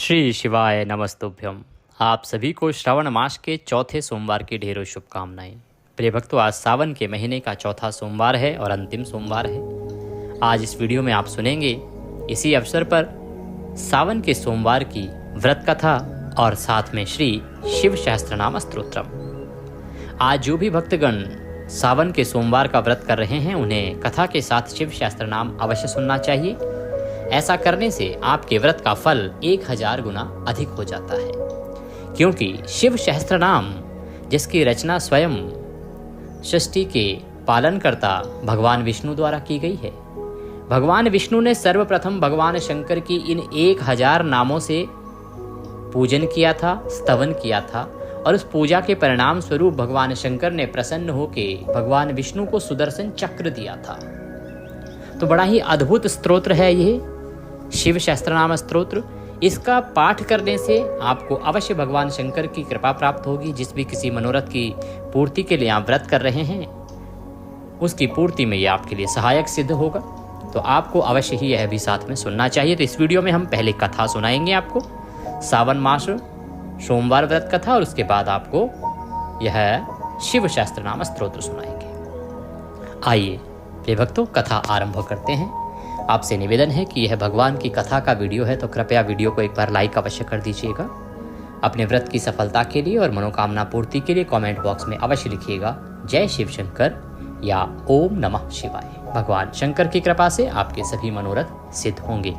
श्री शिवाय नमस्तुभ्यम। आप सभी को श्रावण मास के चौथे सोमवार की ढेरों शुभकामनाएं। प्रिय भक्तों, आज सावन के महीने का चौथा सोमवार है और अंतिम सोमवार है। आज इस वीडियो में आप सुनेंगे इसी अवसर पर सावन के सोमवार की व्रत कथा और साथ में श्री शिव सहस्त्रनाम स्तोत्रम। आज जो भी भक्तगण सावन के सोमवार का व्रत कर रहे हैं उन्हें कथा के साथ शिव सहस्त्रनाम अवश्य सुनना चाहिए। ऐसा करने से आपके व्रत का फल 1000 गुना अधिक हो जाता है, क्योंकि शिव सहस्त्रनाम जिसकी रचना स्वयं सृष्टि के पालनकर्ता भगवान विष्णु द्वारा की गई है। भगवान विष्णु ने सर्वप्रथम भगवान शंकर की इन 1000 नामों से पूजन किया था, स्तवन किया था, और उस पूजा के परिणाम स्वरूप भगवान शंकर ने प्रसन्न होकर भगवान विष्णु को सुदर्शन चक्र दिया था। तो बड़ा ही अद्भुत स्तोत्र है ये शिव सहस्त्रनाम स्तोत्र। इसका पाठ करने से आपको अवश्य भगवान शंकर की कृपा प्राप्त होगी। जिस भी किसी मनोरथ की पूर्ति के लिए आप व्रत कर रहे हैं उसकी पूर्ति में यह आपके लिए सहायक सिद्ध होगा। तो आपको अवश्य ही यह भी साथ में सुनना चाहिए। तो इस वीडियो में हम पहले कथा सुनाएंगे आपको, सावन मास सोमवार व्रत कथा, और उसके बाद आपको यह शिव सहस्त्रनाम स्तोत्र सुनाएंगे। आइए प्रिय भक्तों, कथा आरंभ करते हैं। आपसे निवेदन है कि यह भगवान की कथा का वीडियो है तो कृपया वीडियो को एक बार लाइक अवश्य कर दीजिएगा। अपने व्रत की सफलता के लिए और मनोकामना पूर्ति के लिए कमेंट बॉक्स में अवश्य लिखिएगा जय शिव शंकर या ओम नमः शिवाय। भगवान शंकर की कृपा से आपके सभी मनोरथ सिद्ध होंगे।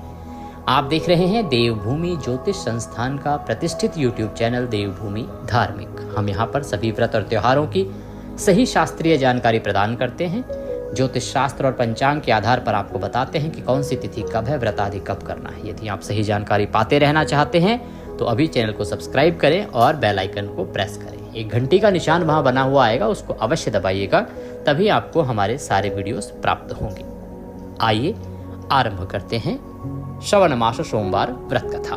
आप देख रहे हैं देवभूमि ज्योतिष संस्थान का प्रतिष्ठित यूट्यूब चैनल देवभूमि धार्मिक। हम यहाँ पर सभी व्रत और त्योहारों की सही शास्त्रीय जानकारी प्रदान करते हैं। ज्योतिष शास्त्र और पंचांग के आधार पर आपको बताते हैं कि कौन सी तिथि कब है, व्रत आदि कब करना है। यदि आप सही जानकारी पाते रहना चाहते हैं तो अभी चैनल को सब्सक्राइब करें और बेल आइकन को प्रेस करें। एक घंटी का निशान वहां बना हुआ आएगा, उसको अवश्य दबाइएगा, तभी आपको हमारे सारे वीडियोस प्राप्त होंगे। आइए आरंभ करते हैं श्रवण मास सोमवार व्रत कथा।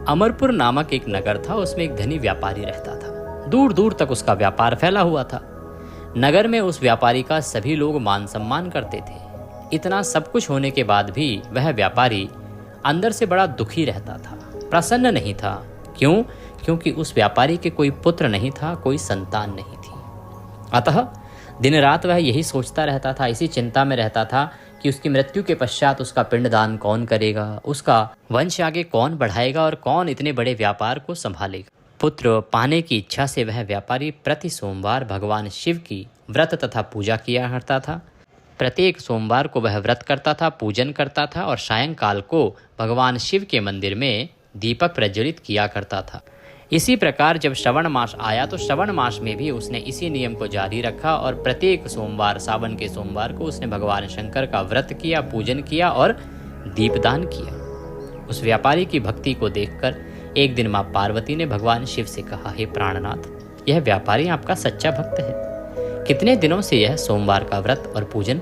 अमरपुर नामक एक नगर था, उसमें एक धनी व्यापारी रहता था। दूर दूर तक उसका व्यापार फैला हुआ था। नगर में उस व्यापारी का सभी लोग मान सम्मान करते थे। इतना सब कुछ होने के बाद भी वह व्यापारी अंदर से बड़ा दुखी रहता था, प्रसन्न नहीं था। क्यों? क्योंकि उस व्यापारी के कोई पुत्र नहीं था, कोई संतान नहीं थी। अतः दिन रात वह यही सोचता रहता था, इसी चिंता में रहता था कि उसकी मृत्यु के पश्चात उसका पिंडदान कौन करेगा, उसका वंश आगे कौन बढ़ाएगा और कौन इतने बड़े व्यापार को संभालेगा। पुत्र पाने की इच्छा से वह व्यापारी प्रति सोमवार भगवान शिव की व्रत तथा पूजा किया करता था। प्रत्येक सोमवार को वह व्रत करता था, पूजन करता था और सायंकाल को भगवान शिव के मंदिर में दीपक प्रज्वलित किया करता था। इसी प्रकार जब श्रवण मास आया तो श्रवण मास में भी उसने इसी नियम को जारी रखा और प्रत्येक सोमवार, सावन के सोमवार को उसने भगवान शंकर का व्रत किया, पूजन किया और दीपदान किया। उस व्यापारी की भक्ति को देखकर एक दिन माँ पार्वती ने भगवान शिव से कहा, हे प्राणनाथ, यह व्यापारी आपका सच्चा भक्त है। कितने दिनों से यह सोमवार का व्रत और पूजन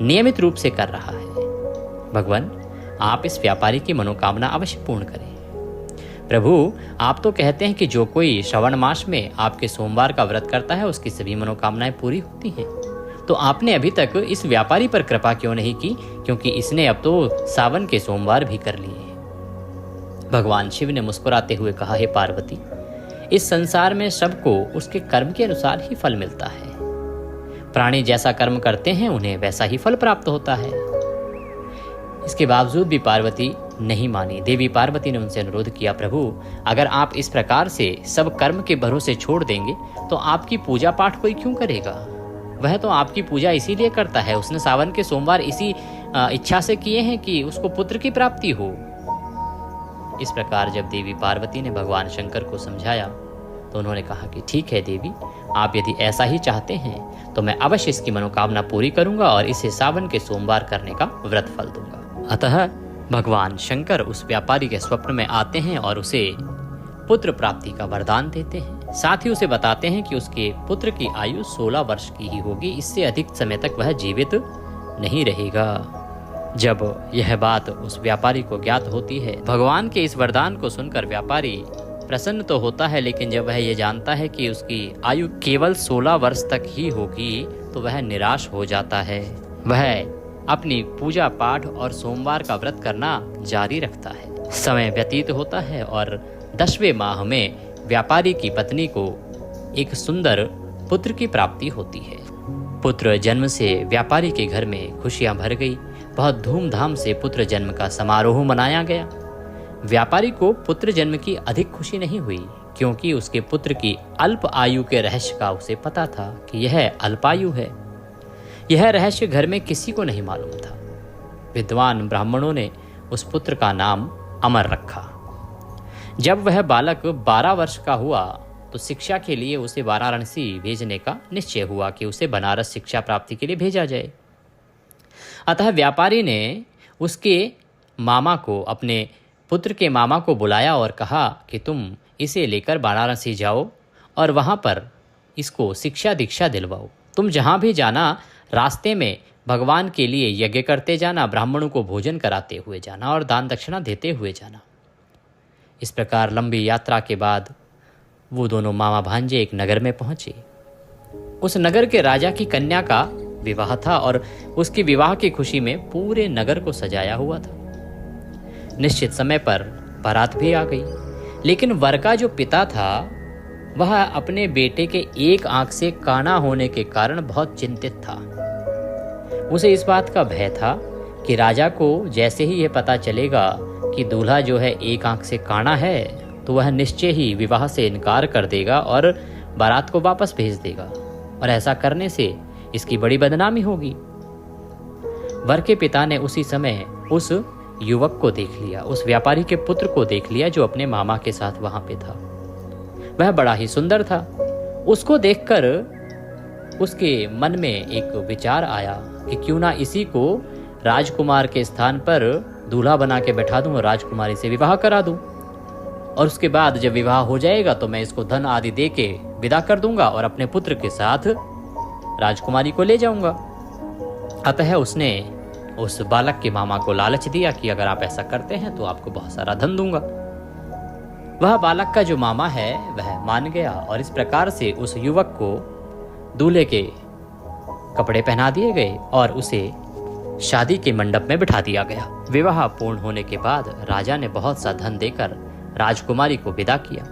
नियमित रूप से कर रहा है। भगवान, आप इस व्यापारी की मनोकामना अवश्य पूर्ण करें। प्रभु, आप तो कहते हैं कि जो कोई श्रवण मास में आपके सोमवार का व्रत करता है उसकी सभी मनोकामनाएं पूरी होती हैं। तो आपने अभी तक इस व्यापारी पर कृपा क्यों नहीं की? क्योंकि इसने अब तो सावन के सोमवार भी कर लिए। भगवान शिव ने मुस्कुराते हुए कहा, हे पार्वती, इस संसार में सबको उसके कर्म के अनुसार ही फल मिलता है। प्राणी जैसा कर्म करते हैं उन्हें वैसा ही फल प्राप्त होता है। इसके बावजूद भी पार्वती नहीं मानी। देवी पार्वती ने उनसे अनुरोध किया, प्रभु, अगर आप इस प्रकार से सब कर्म के भरोसे छोड़ देंगे तो आपकी पूजा पाठ कोई क्यों करेगा? वह तो आपकी पूजा इसीलिए करता है, उसने सावन के सोमवार इसी इच्छा से किए हैं कि उसको पुत्र की प्राप्ति हो। इस प्रकार जब देवी पार्वती ने भगवान शंकर को समझाया तो उन्होंने कहा कि ठीक है देवी, आप यदि ऐसा ही चाहते हैं तो मैं अवश्य इसकी मनोकामना पूरी करूंगा और इसे सावन के सोमवार करने का व्रत फल दूंगा। अतः भगवान शंकर उस व्यापारी के स्वप्न में आते हैं और उसे पुत्र प्राप्ति का वरदान देते हैं। साथ ही उसे बताते हैं कि उसके पुत्र की आयु 16 वर्ष की ही होगी, इससे अधिक समय तक वह जीवित नहीं रहेगा। जब यह बात उस व्यापारी को ज्ञात होती है, भगवान के इस वरदान को सुनकर व्यापारी प्रसन्न तो होता है, लेकिन जब वह ये जानता है कि उसकी आयु केवल 16 वर्ष तक ही होगी तो वह निराश हो जाता है। वह अपनी पूजा पाठ और सोमवार का व्रत करना जारी रखता है। समय व्यतीत होता है और 10वें माह में व्यापारी की पत्नी को एक सुंदर पुत्र की प्राप्ति होती है। पुत्र जन्म से व्यापारी के घर में खुशियां भर गई। बहुत धूमधाम से पुत्र जन्म का समारोह मनाया गया। व्यापारी को पुत्र जन्म की अधिक खुशी नहीं हुई, क्योंकि उसके पुत्र की अल्प आयु के रहस्य का उसे पता था कि यह अल्पायु है। यह रहस्य घर में किसी को नहीं मालूम था। विद्वान ब्राह्मणों ने उस पुत्र का नाम अमर रखा। जब वह बालक 12 वर्ष का हुआ तो शिक्षा के लिए उसे वाराणसी भेजने का निश्चय हुआ कि उसे बनारस शिक्षा प्राप्ति के लिए भेजा जाए। अतः व्यापारी ने उसके मामा को, अपने पुत्र के मामा को बुलाया और कहा कि तुम इसे लेकर वाराणसी जाओ और वहाँ पर इसको शिक्षा दीक्षा दिलवाओ। तुम जहाँ भी जाना रास्ते में भगवान के लिए यज्ञ करते जाना, ब्राह्मणों को भोजन कराते हुए जाना और दान दक्षिणा देते हुए जाना। इस प्रकार लंबी यात्रा के बाद वो दोनों मामा भांजे एक नगर में पहुंचे। उस नगर के राजा की कन्या का विवाह था और उसके विवाह की खुशी में पूरे नगर को सजाया हुआ था। निश्चित समय पर बारात भी आ गई, लेकिन वर का जो पिता था वह अपने बेटे के एक आंख से काना होने के कारण बहुत चिंतित था। उसे इस बात का भय था कि राजा को जैसे ही यह पता चलेगा कि दूल्हा जो है एक आंख से काना है तो वह निश्चय ही विवाह से इनकार कर देगा और बारात को वापस भेज देगा, और ऐसा करने से इसकी बड़ी बदनामी होगी। वर के पिता ने उसी समय उस युवक को देख लिया, उस व्यापारी के पुत्र को देख लिया जो अपने मामा के साथ वहां पे था। वह बड़ा ही सुंदर था। उसको देखकर उसके मन में एक विचार आया कि क्यों ना इसी को राजकुमार के स्थान पर दूल्हा बना के बैठा दूं और राजकुमारी से विवाह करा दूं, और उसके बाद जब विवाह हो जाएगा तो मैं इसको धन आदि दे के विदा कर दूंगा और अपने पुत्र के साथ राजकुमारी को ले जाऊंगा। अतः उसने उस बालक के मामा को लालच दिया कि अगर आप ऐसा करते हैं तो आपको बहुत सारा धन दूंगा। वह बालक का जो मामा है वह मान गया और इस प्रकार से उस युवक को दूल्हे के कपड़े पहना दिए गए और उसे शादी के मंडप में बिठा दिया गया। विवाह पूर्ण होने के बाद राजा ने बहुत सा धन देकर राजकुमारी को विदा किया।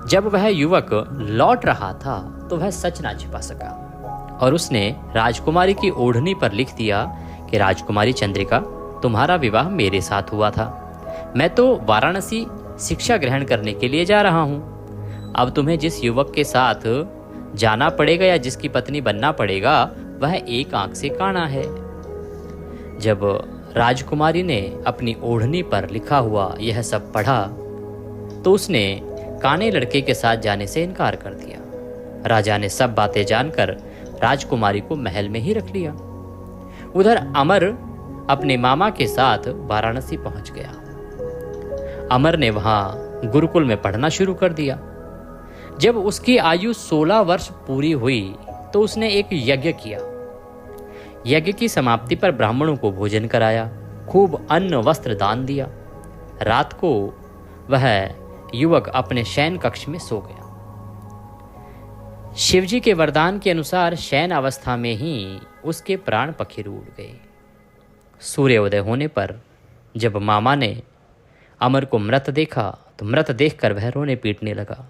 जब वह युवक लौट रहा था तो वह सच ना छिपा सका और उसने राजकुमारी की ओढ़नी पर लिख दिया कि राजकुमारी चंद्रिका, तुम्हारा विवाह मेरे साथ हुआ था। मैं तो वाराणसी शिक्षा ग्रहण करने के लिए जा रहा हूँ। अब तुम्हें जिस युवक के साथ जाना पड़ेगा या जिसकी पत्नी बनना पड़ेगा वह एक आंख से काना है। जब राजकुमारी ने अपनी ओढ़नी पर लिखा हुआ यह सब पढ़ा तो उसने काने लड़के के साथ जाने से इनकार कर दिया। राजा ने सब बातें जानकर राजकुमारी को महल में ही रख लिया। उधर अमर अपने मामा के साथ वाराणसी पहुंच गया। अमर ने वहां गुरुकुल में पढ़ना शुरू कर दिया। जब उसकी आयु 16 वर्ष पूरी हुई तो उसने एक यज्ञ किया। यज्ञ की समाप्ति पर ब्राह्मणों को भोजन कराया, खूब अन्न वस्त्र दान दिया। रात को वह युवक अपने शयन कक्ष में सो गया। शिवजी के वरदान के अनुसार शयन अवस्था में ही उसके प्राण पखेरु उड़ गए। सूर्योदय होने पर जब मामा ने अमर को मृत देखा तो मृत देखकर वह रोने पीटने लगा,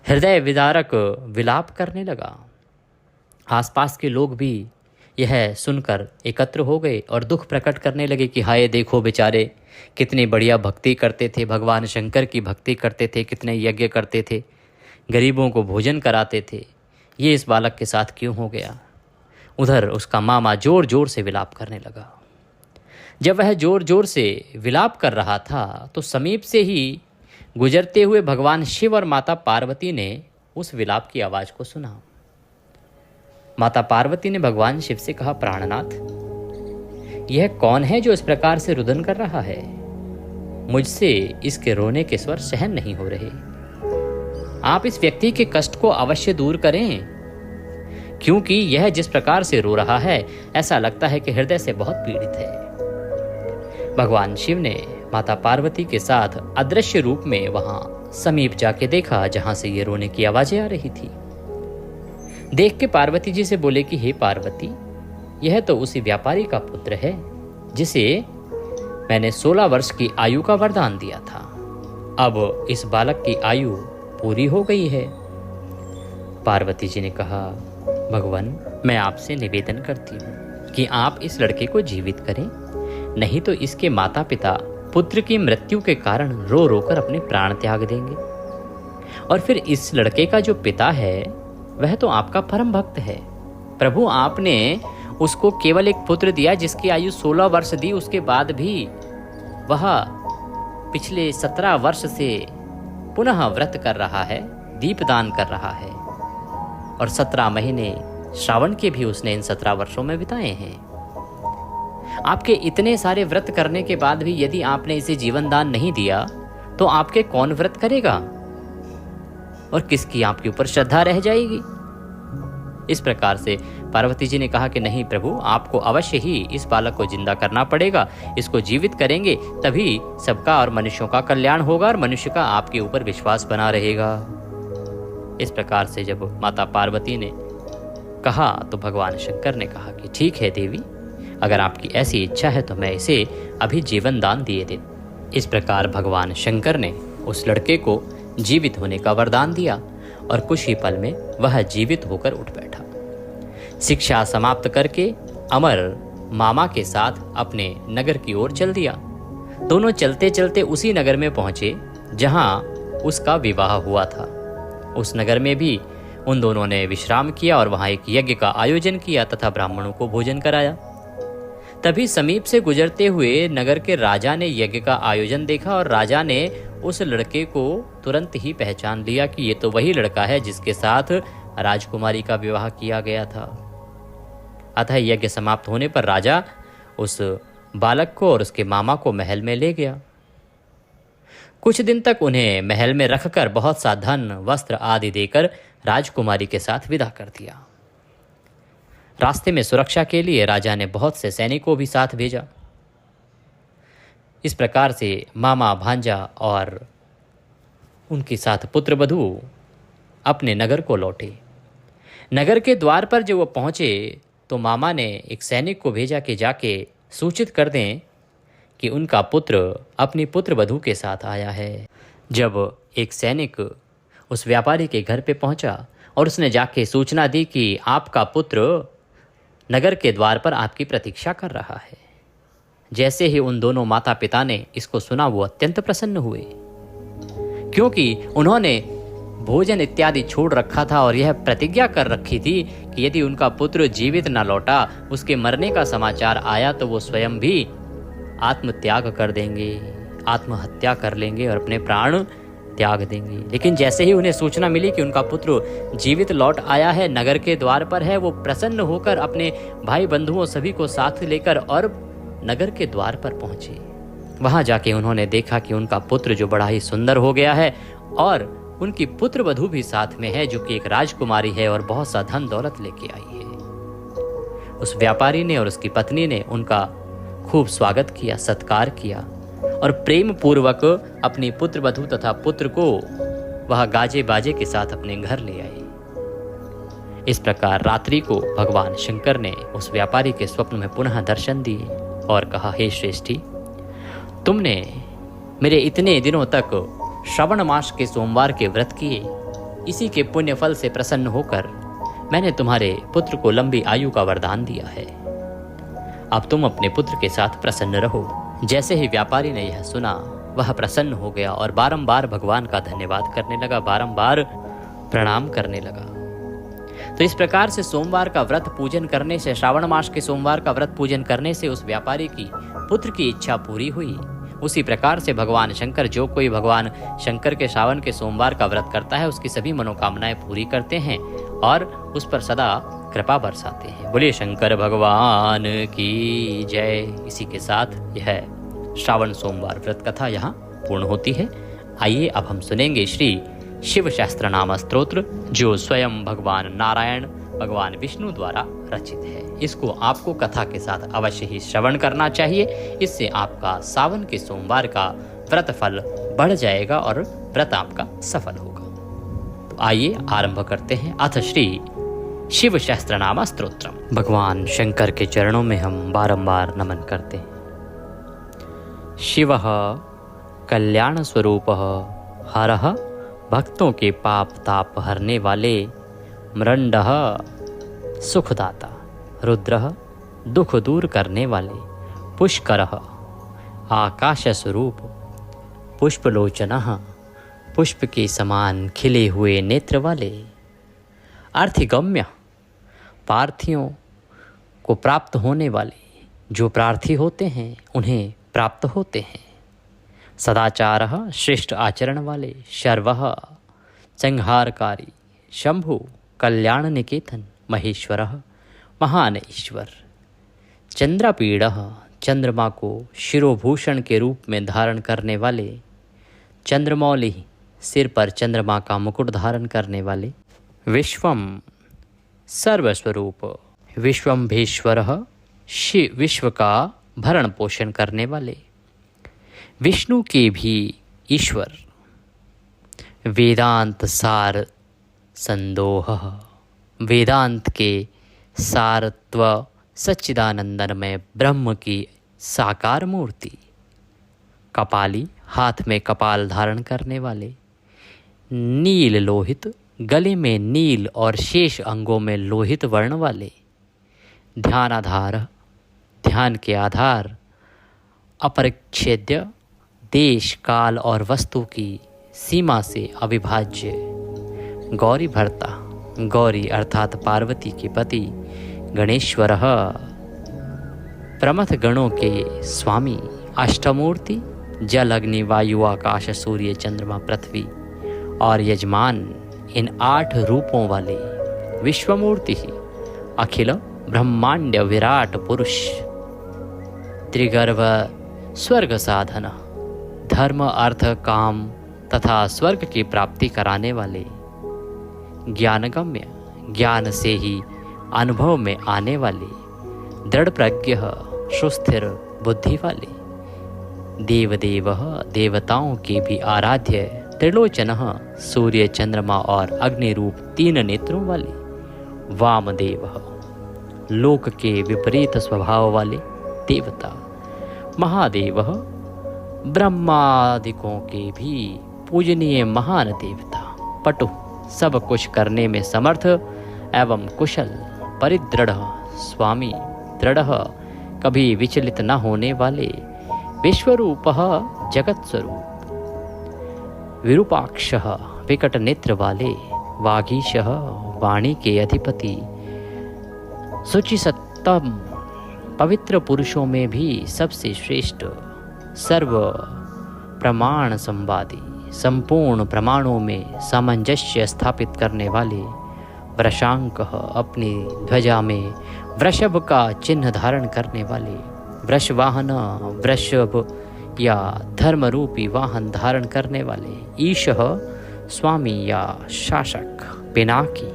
हृदय विदारक विलाप करने लगा। आसपास के लोग भी यह सुनकर एकत्र हो गए और दुख प्रकट करने लगे कि हाय देखो बेचारे, कितनी बढ़िया भक्ति करते थे, भगवान शंकर की भक्ति करते थे, कितने यज्ञ करते थे, गरीबों को भोजन कराते थे, ये इस बालक के साथ क्यों हो गया। उधर उसका मामा जोर जोर से विलाप करने लगा। जब वह जोर जोर से विलाप कर रहा था तो समीप से ही गुजरते हुए भगवान शिव और माता पार्वती ने उस विलाप की आवाज को सुना। माता पार्वती ने भगवान शिव से कहा, प्राणनाथ, यह कौन है जो इस प्रकार से रुदन कर रहा है? मुझसे इसके रोने के स्वर सहन नहीं हो रहे। आप इस व्यक्ति के कष्ट को अवश्य दूर करें, क्योंकि यह जिस प्रकार से रो रहा है ऐसा लगता है कि हृदय से बहुत पीड़ित है। भगवान शिव ने माता पार्वती के साथ अदृश्य रूप में वहां समीप जाके देखा जहां से ये रोने की आवाजें आ रही थी। देख के पार्वती जी से बोले कि हे पार्वती, यह तो उसी व्यापारी का पुत्र है जिसे मैंने 16 वर्ष की आयु का वरदान दिया था। अब इस बालक की आयु पूरी हो गई है। पार्वती जी ने कहा, भगवान, मैं आपसे निवेदन करती हूँ कि आप इस लड़के को जीवित करें, नहीं तो इसके माता पिता पुत्र की मृत्यु के कारण रो रो कर अपने प्राण त्याग देंगे। और फिर इस लड़के का जो पिता है वह तो आपका परम भक्त है। प्रभु, आपने उसको केवल एक पुत्र दिया जिसकी आयु 16 वर्ष दी, उसके बाद भी वह पिछले 17 वर्ष से पुनः व्रत कर रहा है, दीपदान कर रहा है, और 17 महीने श्रावण के भी उसने इन 17 वर्षों में बिताए हैं। आपके इतने सारे व्रत करने के बाद भी यदि आपने इसे जीवन दान नहीं दिया तो आपके कौन व्रत करेगा और किसकी आपके ऊपर श्रद्धा रह जाएगी। इस प्रकार से पार्वती जी ने कहा कि नहीं प्रभु, आपको अवश्य ही इस बालक को जिंदा करना पड़ेगा, इसको जीवित करेंगे तभी सबका और मनुष्यों का कल्याण होगा और मनुष्य का आपके ऊपर विश्वास बना रहेगा। इस प्रकार से जब माता पार्वती ने कहा तो भगवान शंकर ने कहा कि ठीक है देवी, अगर आपकी ऐसी इच्छा है तो मैं इसे अभी जीवन दान दिए दे। इस प्रकार भगवान शंकर ने उस लड़के को जीवित होने का वरदान दिया और कुछ ही पल में वह जीवित होकर उठ बैठा। शिक्षा समाप्त करके अमर मामा के साथ अपने नगर की ओर चल दिया। दोनों चलते चलते उसी नगर में पहुंचे जहां उसका विवाह हुआ था। उस नगर में भी उन दोनों ने विश्राम किया और वहां एक यज्ञ का आयोजन किया तथा ब्राह्मणों को भोजन कराया। तभी समीप से गुजरते हुए नगर के राजा ने यज्ञ का आयोजन देखा और राजा ने उस लड़के को तुरंत ही पहचान लिया कि ये तो वही लड़का है जिसके साथ राजकुमारी का विवाह किया गया था। अतः यज्ञ समाप्त होने पर राजा उस बालक को और उसके मामा को महल में ले गया। कुछ दिन तक उन्हें महल में रखकर बहुत सा धन, वस्त्र आदि देकर राजकुमारी के साथ विदा कर दिया। रास्ते में सुरक्षा के लिए राजा ने बहुत से सैनिकों भी साथ भेजा। इस प्रकार से मामा, भांजा और उनके साथ पुत्रवधू अपने नगर को लौटे। नगर के द्वार पर जब वो पहुंचे तो मामा ने एक सैनिक को भेजा कि जाके सूचित कर दें कि उनका पुत्र अपनी पुत्रवधू के साथ आया है। जब एक सैनिक उस व्यापारी के घर पे पहुंचा और उसने जाके सूचना दी कि आपका पुत्र नगर के द्वार पर आपकी प्रतीक्षा कर रहा है, जैसे ही उन दोनों माता पिता ने इसको सुना वो अत्यंत प्रसन्न हुए, क्योंकि उन्होंने भोजन इत्यादि छोड़ रखा था और यह प्रतिज्ञा कर रखी थी कि यदि उनका पुत्र जीवित न लौटा, उसके मरने का समाचार आया तो वो स्वयं भी आत्मत्याग कर देंगे, आत्महत्या कर लेंगे और अपने प्राण त्याग देंगे। लेकिन जैसे ही उन्हें सूचना मिली कि उनका पुत्र जीवित लौट आया है, नगर के द्वार पर है, वो प्रसन्न होकर अपने भाई बंधुओं सभी को साथ लेकर और नगर के द्वार पर पहुंचे। वहां जाके उन्होंने देखा कि उनका पुत्र जो बड़ा ही सुंदर हो गया है और उनकी पुत्रवधू भी साथ में है जो कि एक राजकुमारी है और बहुत सा धन दौलत लेके आई है। उस व्यापारी ने और उसकी पत्नी ने उनका खूब स्वागत किया, सत्कार किया और प्रेम पूर्वक अपनी पुत्रवधू तथा पुत्र को वह गाजे बाजे के साथ अपने घर ले आए। इस प्रकार रात्रि को भगवान शंकर ने उस व्यापारी के स्वप्न में पुनः दर्शन दिए और कहा, हे श्रेष्ठी, तुमने मेरे इतने दिनों तक श्रावण मास के सोमवार के व्रत किए, इसी के पुण्य फल से प्रसन्न होकर मैंने तुम्हारे पुत्र को लंबी आयु का वरदान दिया है। अब तुम अपने पुत्र के साथ प्रसन्न रहो। जैसे ही व्यापारी ने यह सुना वह प्रसन्न हो गया और बारंबार भगवान का धन्यवाद करने लगा, बारंबार प्रणाम करने लगा। तो इस प्रकार से सोमवार का व्रत पूजन करने से, श्रावण मास के सोमवार का व्रत पूजन करने से उस व्यापारी की पुत्र की इच्छा पूरी हुई। उसी प्रकार से भगवान शंकर, जो कोई भगवान शंकर के श्रावण के सोमवार का व्रत करता है उसकी सभी मनोकामनाएं पूरी करते हैं और उस पर सदा कृपा बरसाते हैं। बोलिए शंकर भगवान की जय। इसी के साथ यह श्रावण सोमवार व्रत कथा यहाँ पूर्ण होती है। आइए अब हम सुनेंगे श्री शिव शास्त्र नाम स्तोत्र, जो स्वयं भगवान नारायण, भगवान विष्णु द्वारा रचित है। इसको आपको कथा के साथ अवश्य ही श्रवण करना चाहिए। इससे आपका सावन के सोमवार का व्रत फल बढ़ जाएगा और व्रत आपका सफल होगा। तो आइए आरंभ करते हैं। अथ श्री शिव शास्त्र नाम स्तोत्रम। भगवान शंकर के चरणों में हम बारंबार नमन करते हैं। शिवः कल्याण स्वरूपः हरः भक्तों के पाप ताप हरने वाले, मृण्डः सुखदाता, रुद्रः दुख दूर करने वाले, पुष्करः आकाश स्वरूप, पुष्पलोचनः पुष्प के समान खिले हुए नेत्र वाले, अर्थिगम्य प्रार्थियों को प्राप्त होने वाले, जो प्रार्थी होते हैं उन्हें प्राप्त होते हैं, सदाचारः श्रेष्ठ आचरण वाले, शर्वः संहारकारी, शंभु कल्याण निकेतन, महेश्वरः महान ईश्वर, चंद्रपीड़ः चंद्रमा को शिरोभूषण के रूप में धारण करने वाले, चंद्रमौली सिर पर चंद्रमा का मुकुट धारण करने वाले, विश्वम सर्वस्वरूप, विश्वम्भेश्वरः विश्व का भरण पोषण करने वाले, विष्णु के भी ईश्वर, वेदांत सार संदोह, वेदांत के सारत्व सच्चिदानंदमय ब्रह्म की साकार मूर्ति, कपाली हाथ में कपाल धारण करने वाले, नील लोहित गले में नील और शेष अंगों में लोहित वर्ण वाले, ध्यानाधार ध्यान के आधार, अपरिच्छेद्य देश काल और वस्तु की सीमा से अविभाज्य, गौरी भर्ता, गौरी अर्थात पार्वती के पति, गणेश्वरः प्रमथ गणों के स्वामी, अष्टमूर्ति, जल अग्नि वायु आकाश सूर्य चंद्रमा पृथ्वी और यजमान, इन 8 रूपों वाले, विश्वमूर्ति ही अखिल ब्रह्मांड विराट पुरुष, त्रिगर्भ स्वर्ग साधन, धर्म अर्थ काम तथा स्वर्ग की प्राप्ति कराने वाले, ज्ञानगम्य ज्ञान से ही अनुभव में आने वाले, दृढ़ प्रज्ञ सुस्थिर बुद्धि वाले, देवदेव देवताओं के भी आराध्य, त्रिलोचन सूर्य चंद्रमा और अग्नि रूप 3 नेत्रों वाले, वामदेव लोक के विपरीत स्वभाव वाले देवता, महादेव ब्रह्मादिकों के भी पूजनीय महान देवता, पटु सब कुछ करने में समर्थ एवं कुशल, परिदृढ़ स्वामी, दृढ़ कभी विचलित न होने वाले, विश्वरूपः जगत स्वरूप, विरूपाक्षः विकट नेत्र वाले, वागीशः वाणी के अधिपति, शुचिसत्तम पवित्र पुरुषों में भी सबसे श्रेष्ठ, सर्व प्रमाण संवादी, संपूर्ण प्रमाणों में सामंजस्य स्थापित करने वाले, वृषांक अपनी ध्वजा में वृषभ का चिन्ह धारण करने वाले, वृषवाहन वृषभ या धर्मरूपी वाहन धारण करने वाले, ईशः स्वामी या शासक, पिनाकी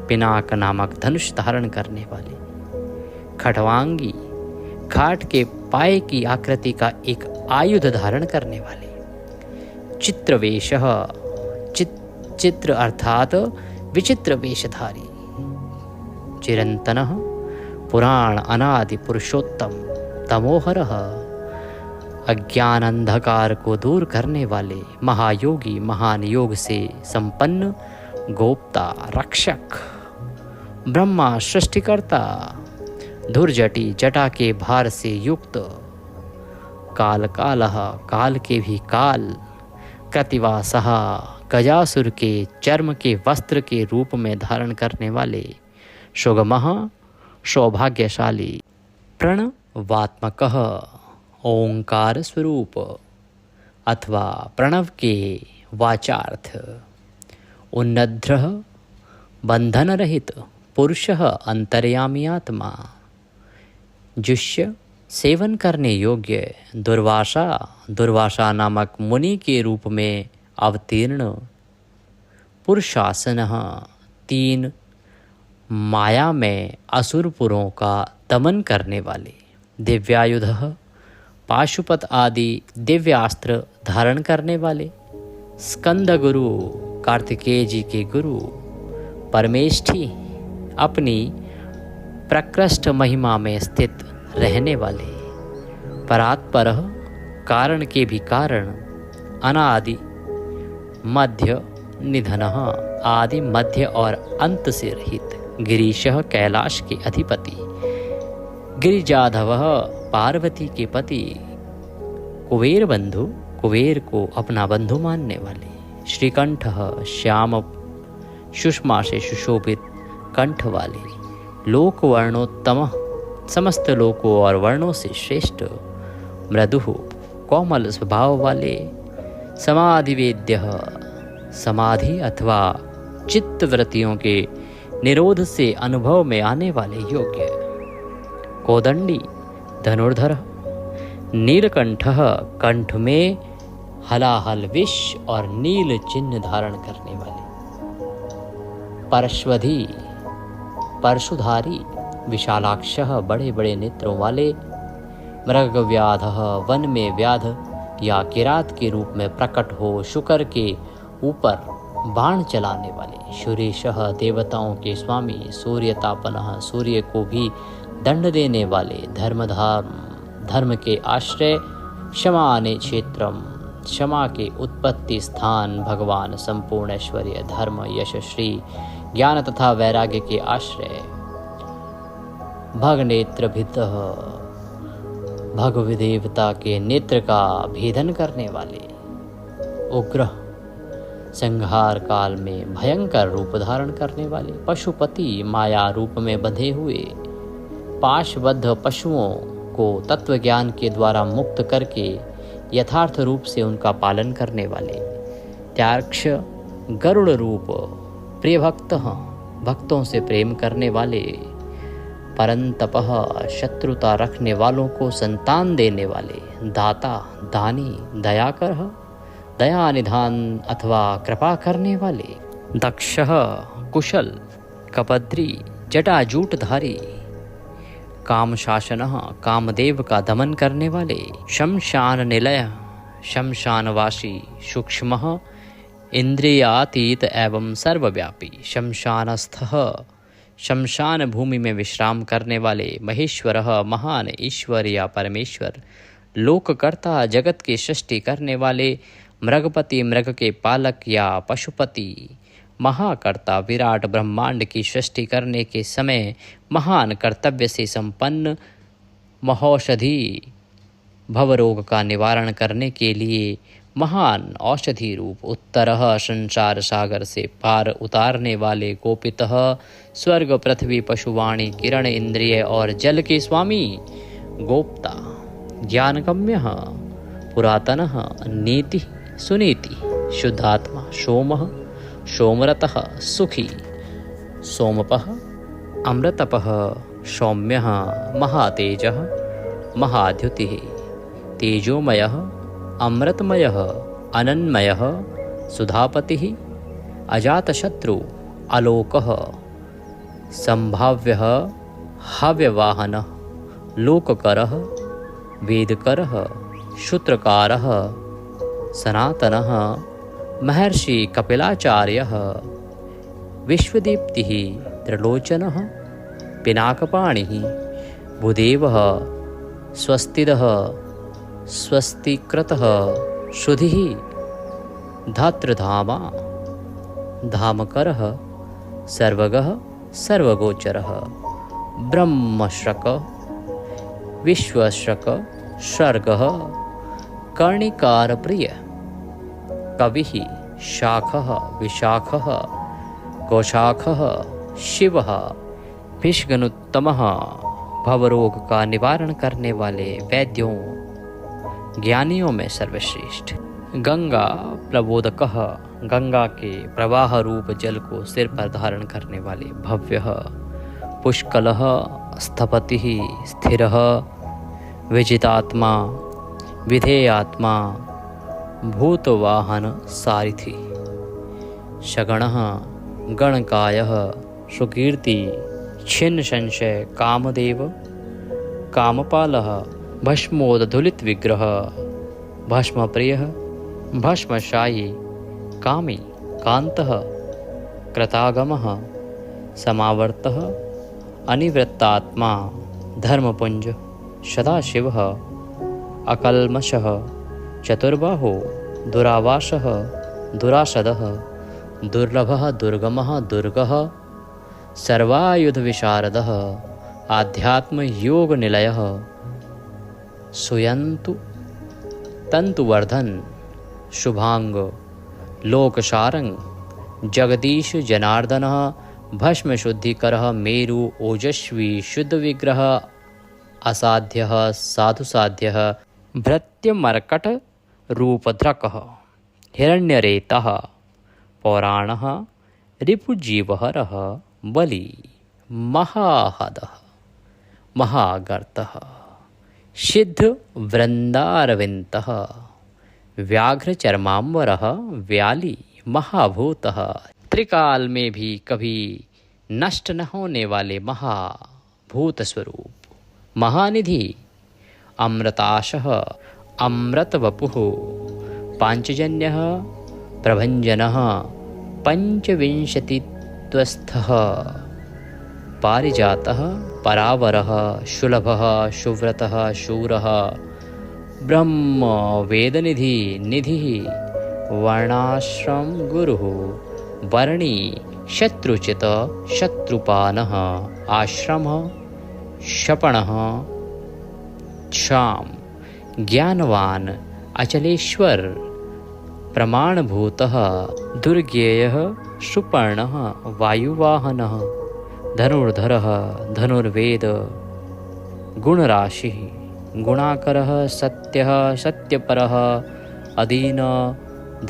पिनाक नामक धनुष धारण करने वाले, खटवांगी घाट के पाए की आकृति का एक आयुध धारण करने वाले, चित्रवेशः चित्र अर्थात विचित्र वेशधारी, चिरंतनः पुराण अनादि पुरुषोत्तम, तमोहरः अज्ञान अंधकार को दूर करने वाले, महायोगी महान योग से संपन्न, गोप्ता रक्षक, ब्रह्मा सृष्टिकर्ता, धुर्जटी जटा के भार से युक्त, काल कालः काल के भी काल, कृतिवासः गजासुर के चर्म के वस्त्र के रूप में धारण करने वाले, सुगमः सौभाग्यशाली, प्रणवात्मकः ओंकार स्वरूप अथवा प्रणव के वाचार्थ, उन्नद्रः बंधन रहित पुरुषः अंतर्यामी आत्मा, जुष्य सेवन करने योग्य, दुर्वासा नामक मुनि के रूप में अवतीर्ण, पुरुषासनः 3 माया में असुरपुरों का दमन करने वाले, दिव्यायुधः पाशुपत आदि दिव्यास्त्र धारण करने वाले, स्कंद गुरु कार्तिकेय जी के गुरु, परमेष्ठी अपनी प्रकृष्ट महिमा में स्थित रहने वाले, परात्पर कारण के भी कारण, अनादि मध्य निधनः, आदि मध्य और अंत से रहित, गिरीशः कैलाश के अधिपति, गिरिजाधवः पार्वती के पति, कुबेर बंधु, कुबेर को अपना बंधु मानने वाले, श्रीकंठः श्याम सुषमा से सुशोभित कंठ वाले, लोक वर्णोत्तम, समस्त लोकों और वर्णों से श्रेष्ठ, मृदुः कोमल स्वभाव वाले, समाधिवेद्यः, समाधि अथवा चित्तवृत्तियों के निरोध से अनुभव में आने वाले योग्य, कोदंडी धनुर्धर, नीलकंठः कंठ में हलाहल विष और नील चिन्ह धारण करने वाले, परश्वधी परशुधारी, विशालाक्षः बड़े बड़े नेत्रों वाले, मृगव्याधः वन में व्याध या किरात के रूप में प्रकट हो शुकर के ऊपर बाण चलाने वाले, सुरेशः देवताओं के स्वामी, सूर्यतापनः सूर्य को भी दंड देने वाले, धर्म के आश्रय, क्षमाने क्षेत्रम, क्षमा के उत्पत्ति स्थान, भगवान संपूर्ण ऐश्वर्य, धर्म, यश, श्री, ज्ञान तथा वैराग्य के आश्रय, भगनेत्रभितः, भगवदेवता के नेत्र का भेदन करने वाले, उग्र संहार काल में भयंकर रूप धारण करने वाले, पशुपति माया रूप में बंधे हुए, पाशबद्ध पशुओं को तत्व ज्ञान के द्वारा मुक्त करके यथार्थ रूप से उनका पालन करने वाले, त्यार्क्ष गरुड़ रूप, प्रिय भक्त, भक्तों से प्रेम करने वाले, परंतपः शत्रुता रखने वालों को संतान देने वाले, दाता दानी, दयाकर, दया निधान अथवा कृपा करने वाले, दक्षः कुशल, कपद्री जटाजूटधारी, काम शासनः कामदेव का दमन करने वाले, शमशान निलय, शमशानवासी, सूक्ष्मः इंद्रियातीत एवं सर्वव्यापी, शमशानस्थः शमशान भूमि में विश्राम करने वाले, महेश्वरः महान ईश्वर या परमेश्वर, लोककर्ता जगत की सृष्टि करने वाले, मृगपति मृग के पालक या पशुपति, महाकर्ता विराट ब्रह्मांड की सृष्टि करने के समय महान कर्तव्य से संपन्न, महौषधि भवरोग का निवारण करने के लिए महान औषधि रूप, उत्तरः संसार सागर से पार उतारने वाले, गोपितः स्वर्ग पृथ्वी पशुवाणी किरण इंद्रिय और जल के स्वामी, गोप्ता ज्ञानगम्यः पुरातनः, नीति सुनीति, शुद्धात्मा, सोमः सोमरतः सुखी, सोमपः अमृतपः, सौम्यः महातेजः महाद्युतिः, तेजोमयः अमृतमयः अनन्मयः, सुधापतिः अजातशत्रु, आलोकः संभाव्यः हव्यवाहनः, लोककरः वेदकरः, सूत्रकारः सनातनः, महर्षि कपिलाचार्यः, विश्वदीप्तिः त्रिलोचनः, पिनाकपाणिः, भूदेवः, स्वस्तिदः स्वस्तिकृतः, शुधिः धातृधामा, धामकरः, सर्वगः सर्वगोचरः, ब्रह्मश्रक, विश्वश्रक, सर्गः कर्णिकारप्रिय, कविः, शाखः विशाखः, कोशाखः, शिवः भिष्गनुत्तमः, भवरोग का निवारण करने वाले, वैद्यों ज्ञानियों में सर्वश्रेष्ठ, गंगा प्रबोधकः, गंगा के प्रवाह रूप जल को सिर पर धारण करने वाले, भव्यः पुष्कलः, स्थपतिः स्थिरः, विजितात्मा, विधेयात्मा, भूतवाहन सारिथि, शगणः गणकायः, सुकीर्ति, छिन्न संशय, कामदेव, कामपालः, भस्मोदधुलित विग्रह, भस्मप्रियः, भस्मशायी, कामी, कान्तः, कृतागमः, समावर्तः, अनिवृत्तात्मा, धर्मपुंज, सदाशिवः, अकल्मषः चतुर्बाहो दुरावासः दुरासदः दुर्लभः दुर्गमः दुर्गः सर्वायुधविशारदः आध्यात्मयोगनिलयः सुयन्तु तन्तुवर्धन शुभांग लोकसारंग जगदीश जनार्दनः भस्मशुद्धिकरः मेरु ओजस्वी शुद्ध विग्रह असाध्यः साधुसाध्यः भृत्यमर्कट रूपद्रकः हिरण्यरेतः पौराणः रिपुजीवहरः बलि महाहदः महागर्तः सिद्ध वृंदारविंदः व्याघ्रचर्मांबरः व्याली महाभूतः त्रिकाल में भी कभी नष्ट न होने वाले महाभूत स्वरूप महानिधि अमृताशः अमृतवपुः पांचजन्यः प्रभंजनः पंचविंशतित्वस्थः पारिजातः परावरः शुलभः शुव्रतः शूरः ब्रह्म वेदनिधि निधिः वर्णाश्रम गुरुः वर्णी शत्रुचित शत्रुपानः आश्रमः शपणः क्षाम ज्ञानवान अचलेश्वर प्रमाणभूतः दुर्गेयः सुपर्णः वायुवाहनः धनुर्धरः धनुर्वेद गुणराशिः गुणाकरः सत्यः सत्यपरः अदीन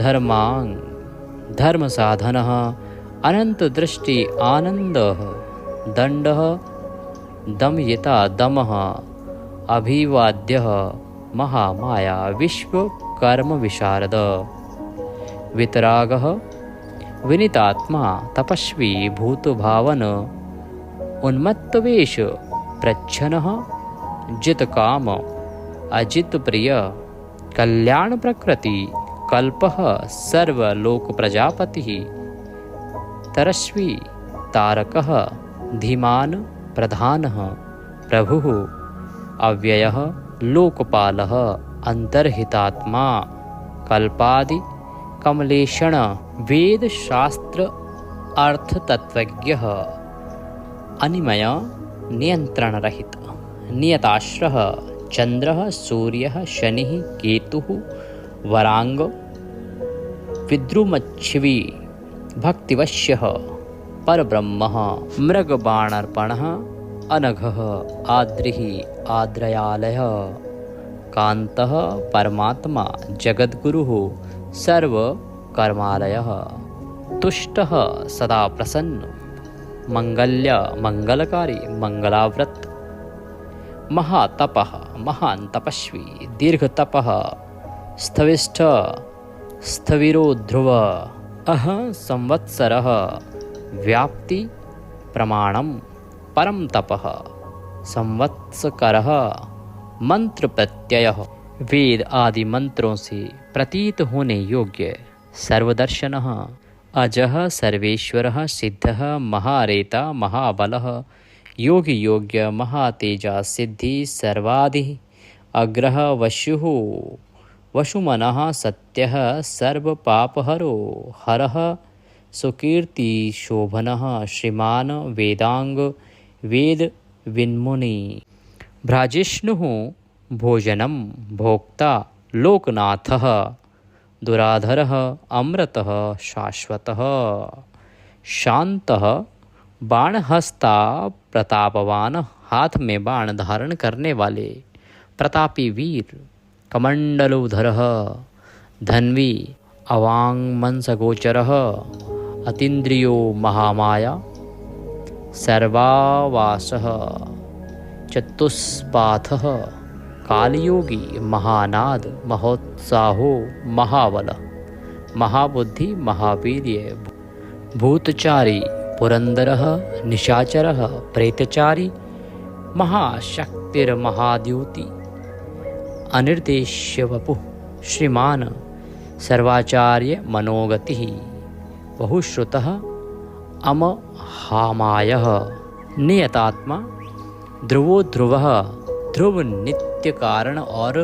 धर्मांग धर्मसाधनः अनन्तदृष्टि आनन्दः दण्डः दमयिता दमः अभिवाद्यः महामाया विश्वकर्मविशारद वितरागः विनीतात्मा तपस्वी भूतभावन उन्मत्तवेश प्रच्छन्नः जितकाम अजितप्रिय कल्याण प्रकृति कल्पः सर्वलोकप्रजापतिः तरस्वी तारकः धीमान प्रधानः प्रभुः अव्ययः लोकपालः अंतर्हितात्मा कल्पादि कमलेशण वेद शास्त्र अर्थ तत्वज्ञः अनिमय नियंत्रण रहित नियताश्रः चंद्रः सूर्यः शनिः केतुः वरांग विद्रुमच्छिवी भक्तिवश्यः परब्रह्मः मृगबाणार्पणः अनघः आद्रिः आद्रयालयः कान्तः परमात्मा जगद्गुरुः सर्वकर्मालयः तुष्टः सदा प्रसन्न मंगल्य मंगलकारी मंगलाव्रत महातपः महान तपस्वी दीर्घतपः स्थविष्ठ स्थविरो ध्रुव अह संवत्सरः व्याप्ति प्रमाणम परम तपः संवत्सकरः मंत्र प्रत्ययः वेद आदि मंत्रों से प्रतीत होने योग्य सर्वदर्शनः अजः सर्वेश्वरः सिद्धः महारेता महाबलः योगी योग्य महातेजा सिद्धि सर्वाधि अग्रह वशुः वशुमनः सत्यः सर्वपापहरो हरः सुकीर्ति शोभनः श्रीमान वेदांग वेद विन्मुनि भ्राजिष्णुः भोजनं भोक्ता लोकनाथः दुराधरः अमृतः शाश्वतः शांतः बाणहस्ता प्रतापवान हाथ में बाण धारण करने वाले प्रतापी वीर कमंडलुधरः धन्वी अवांगमनसगोचरः अतीन्द्रियो महामाया सर्वावासः चतुष्पाथः कालयोगी महानाद महोत्साहो महाबल महाबुद्धि महावीर्य भूतचारी पुरंदरः निशाचरः प्रेतचारी महाशक्तिर्महाद्योति अनिर्देश्य वपुः श्रीमान सर्वाचार्य मनोगतिः बहुश्रुतः अमहामायः नियतात्मा ध्रुवो ध्रुवः ध्रुव नित्य कारण और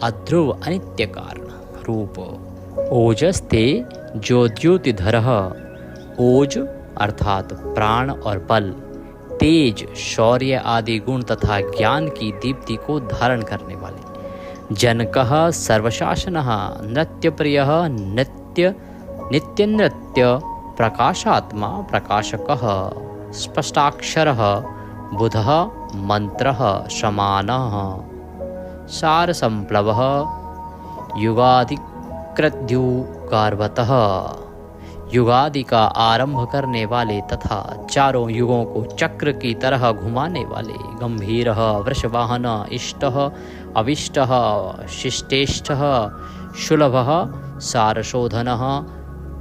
अध्रुव अनित्य कारण रूप। ओजस्ते ज्योतिधरः, ओज अर्थात प्राण और बल, तेज शौर्य आदि गुण तथा ज्ञान की दीप्ति को धारण करने वाले। जनकः सर्वशासनः, नृत्यप्रियः, नित्य नृत्य प्रकाशात्मा प्रकाशकः, स्पष्टाक्षरः, बुधः, मंत्रः, शमानः, सारसंप्लवः, युगादिकृद्युगार्वतः, युगादि का आरंभ करने वाले तथा चारों युगों को चक्र की तरह घुमाने वाले। गंभीरः, वृषवाहन, इष्टः, अविष्टः, शिष्टेष्टः, शुलभः, सारशोधनः,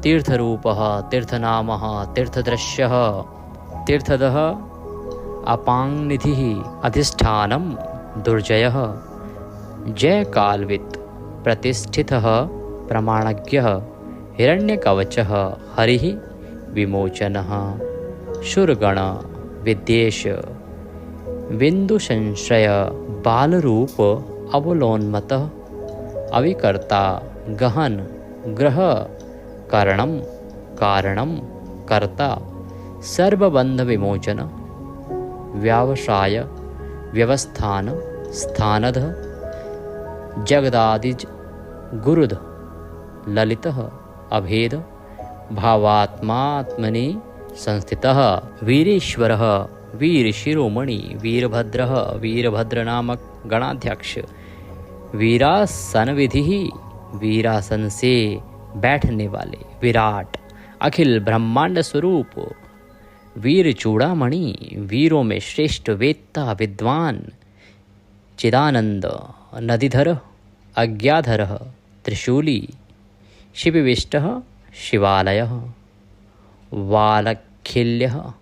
तीर्थरूपः, तीर्थनामः, तीर्थदृश्यः, तीर्थदः, अपांनिधिः, अधिष्ठानं, दुर्जयः, जयकालवित्, प्रतिष्ठितः, प्रमाणज्ञः, हिरण्यकवचः, हरिः, विमोचनः, शूरगण, विद्वेष, बिंदुसंश्रय, बालरूप, अवलोन्मतः, अविकर्ता, गहन, ग्रह, करणं, कारणं, कर्ता, सर्वबंध विमोचन, व्यावसाय, व्यवस्थान, स्थानद, जगदादिज, गुरुद, ललितः, अभेद, भावात्मात्मनि संस्थितः, वीरेश्वरः, वीर शिरोमणि, वीरभद्रः, वीरभद्रनामक गणाध्यक्ष, वीरासन विधि, वीरासन से बैठने वाले, विराट, अखिल ब्रह्मांड स्वरूप, वीर चूड़ामणि, वीरों में श्रेष्ठ, वेत्ता, विद्वान, चिदानंद, नदीधर, अज्ञाधर, त्रिशूली, शिविविष्टः, शिवालयः, वालखिल्यः,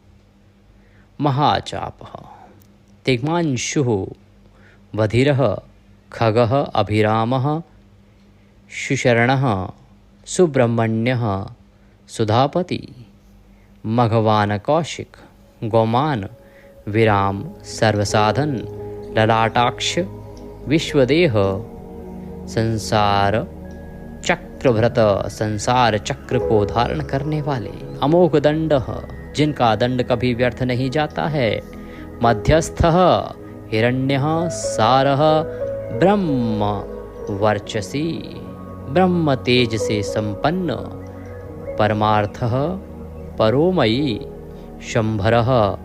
महाचापः, तिग्मांशुः, वधिरः, खगः, अभिरामः, शुशरणः, सुब्रह्मण्यः, सुधापति, मघवान, कौशिक, गौमान, विराम, सर्वसाधन, ललाटाक्ष, विश्वदेह, संसार चक्रभृत, संसार चक्र को धारण करने वाले, अमोघ दंड, जिनका दंड कभी व्यर्थ नहीं जाता है, मध्यस्थः, हिरण्यः, सारः, ब्रह्म वर्चसी, ब्रह्म तेज से संपन्न, परमार्थः, परोमयी, शंभरः,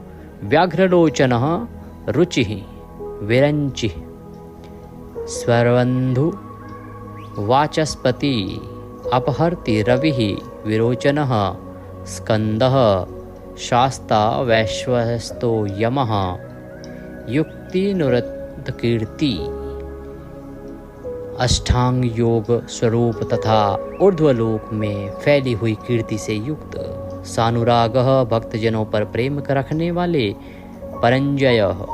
व्याघ्रलोचनः, रुचिः, विरंचिः, स्वरबंधु, वाचस्पति, अपहर्ति, रविः, विरोचनः, स्कंदः, शास्ता, वैश्वस्तो, यमः, युक्तिनुरतकीर्ति, अष्टांग योग स्वरूप तथा ऊर्ध्वलोक में फैली हुई कीर्ति से युक्त, सानुरागः, भक्तजनों पर प्रेम रखने वाले, परंजयः,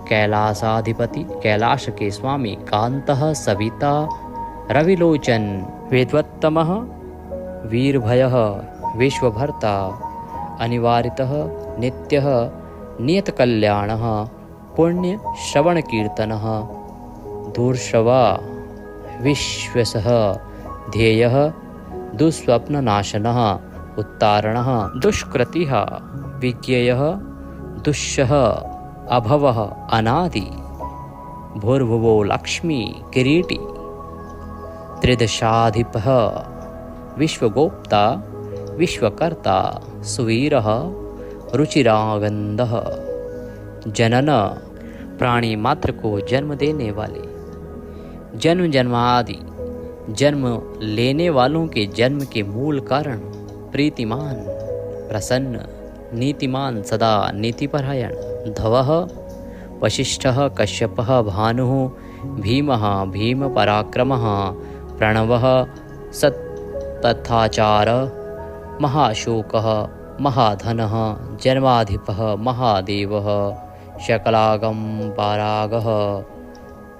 कैलासाधिपति, कैलाश के स्वामी, कांतः, सविता, रविलोचन, वेदवत्तमः, वीरभयः, विश्वभर्ता, अनिवारितः, नित्यः, नियतकल्याणः, पुण्य श्रवण कीर्तनः, दूरश्रवा, विश्वसः, ध्येयः, दुःस्वप्ननाशनः, उत्तारणः, दुष्कृतिः, विज्ञेयः, दुष्यः, अभवः, अनादि, भूर्भुवो, लक्ष्मी, किरीटी, त्रिदशाधिपः, विश्वगोप्ता, विश्वकर्ता, सुवीरः, रुचिरागंधः, जनन, प्राणी मात्र को जन्म देने वाले, जन्म जन्मादि, जन्म लेने वालों के जन्म के मूल कारण, प्रीतिमान, प्रसन्न, नीतिमान, सदा नीतिपरायण, धवः, वशिष्ठः, कश्यपः, भानुः, भीमः, भीमपराक्रमः, प्रणवः, सत्तथाचार, महाशोकः, महाधनः, जन्माधिपः, महादेवः, शकलागम पारागः,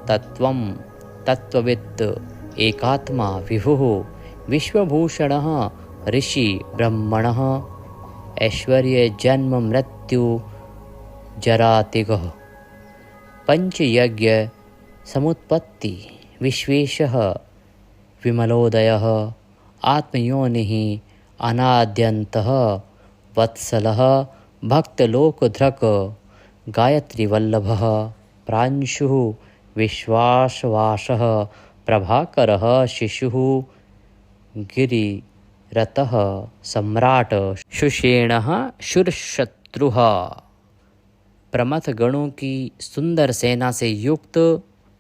तत्त्वं, तत्त्ववित्, एकात्मा, विभुः, विश्वभूषणः, ऋषि, ब्रह्मणः, ऐश्वर्य, जन्म, मृत्यु, जरातिगः, पंचयज्ञ, समुत्पत्ति, विश्वेशः विमलोदयः आत्मयोनिः अनाद्यन्तः वत्सलः भक्तलोकधृक् गायत्रीवल्लभः प्रांशुः विश्वासवासः प्रभाकरः शिशुः गिरिरतः सम्राट सुषेणः शूरशत्रुः। प्रमथ गणों की सुंदर सेना से युक्त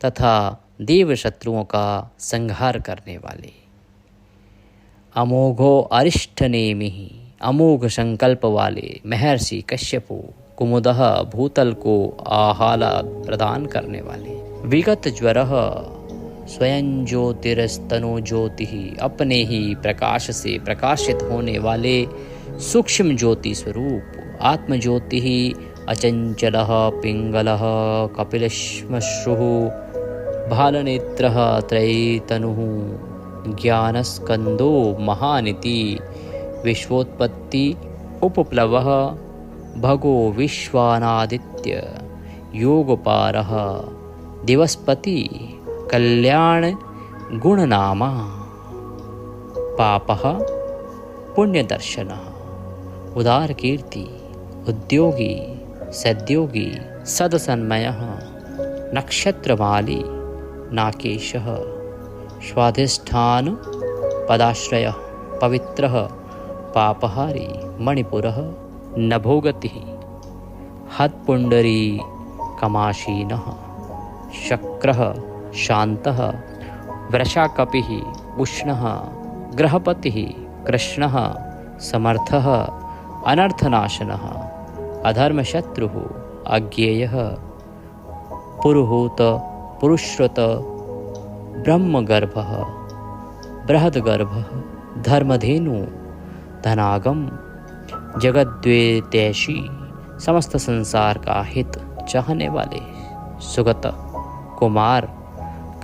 तथा देव शत्रुओं का संहार करने वाले। अमोघो अरिष्टनेमि अमोघ संकल्प वाले महर्षि कश्यपु कुमुदः भूतल को आह्लाद प्रदान करने वाले। विगत ज्वरः स्वयं ज्योतिरस्तनो ज्योति अपने ही प्रकाश से प्रकाशित होने वाले सूक्ष्म ज्योति स्वरूप आत्मज्योति अचंचलः पिंगलः कपिलश्मश्रुः भालनेत्रः त्रयीतनुः ज्ञानस्कंदो महानिति विश्वोत्पत्ति उपप्लवः भगो विश्वानादित्य योगपारः दिवसपति कल्याण गुणनामा पापः पुण्यदर्शनः उदार कीर्ति उद्योगी सद्योगी सदसन्मयः नक्षत्रमाली नाकेशः स्वाधिष्ठान पदाश्रयः पवित्रः पापहारी मणिपुरः नभोगतिः हत्पुंडरी कमाशीनः शक्रः शान्तः वृषाकपिः उष्णः ग्रहपतिः कृष्णः समर्थः अनर्थनाशनः अधर्मशत्रुः अज्ञेयः पुरुहूत पुरुश्रुत ब्रह्मगर्भः बृहद्गर्भः धर्मधेनु धनागम जगद्वेतैषी समस्त संसार का हित चाहने वाले सुगत कुमार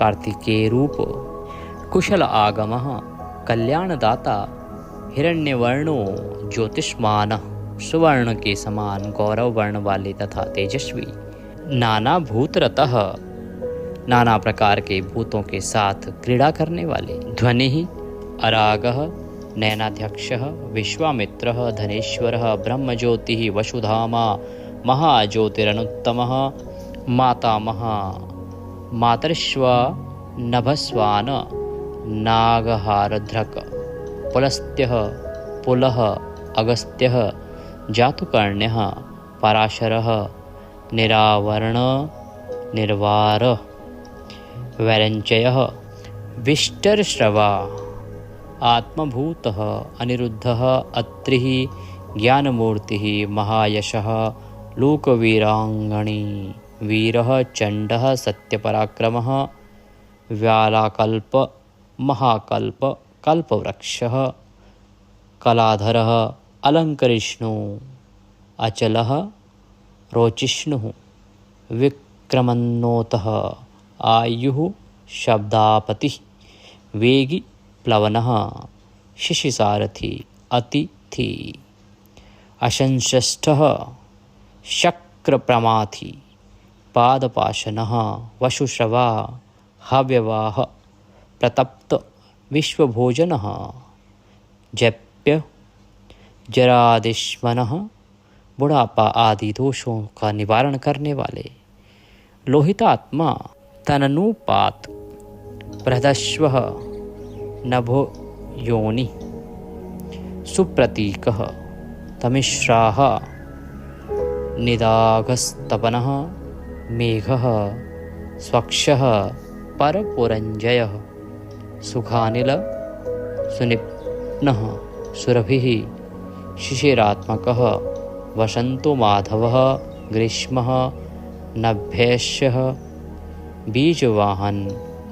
कार्तिकेय रूप कुशल आगमः कल्याणदाता हिरण्यवर्णो ज्योतिष्मानः सुवर्ण के समान गौरव वर्ण वाले तथा तेजस्वी नाना भूतरतः नाना प्रकार के भूतों के साथ क्रीड़ा करने वाले ध्वनि अरागः नयनाध्यक्षः विश्वामित्रः धनेश्वरः ब्रह्मज्योतिः वसुधामा महाज्योतिरनुत्तमः मातामह मातर्श्वा नभस्वान नागहारध्रक पुलस्त्यः पुलः अगस्त्यः जातुकर्ण्यः पराशरः निरावरण निर्वार वैरञ्चयः विष्टरश्रवा आत्मभूतः अनिरुद्धः अत्रिः ज्ञानमूर्तिः महायशः लोकवीराङ्गणी वीरः चण्डः सत्यपराक्रमः व्यालाकल्प महाकल्प कल्पवृक्षः कलाधरः अलङ्करिष्णु अचलः रोचिष्णुः विक्रमन्नोतः आयुः शब्दापतिः वेगी प्लवनः शिशिसारथी अतिथि अशंश्रेष्ठः शक्रप्रमाथी पादपाशनः वशुश्रवा हव्यवाह प्रतप्त विश्वभोजनः जप्य जरादिश्मनः बुढ़ापा आदि दोषों का निवारण करने वाले लोहितात्मा तननुपात बृहदश्वः नभो योनि सुप्रतीकः तमिश्राः निदाघस्तपनः मेघः स्वक्षः परपुरञ्जयः सुखानिल सुनिप्नः सुरभिः शिशिरात्मकः वसन्तो माधवः ग्रीष्मः नभ्यश्यः बीजवाहन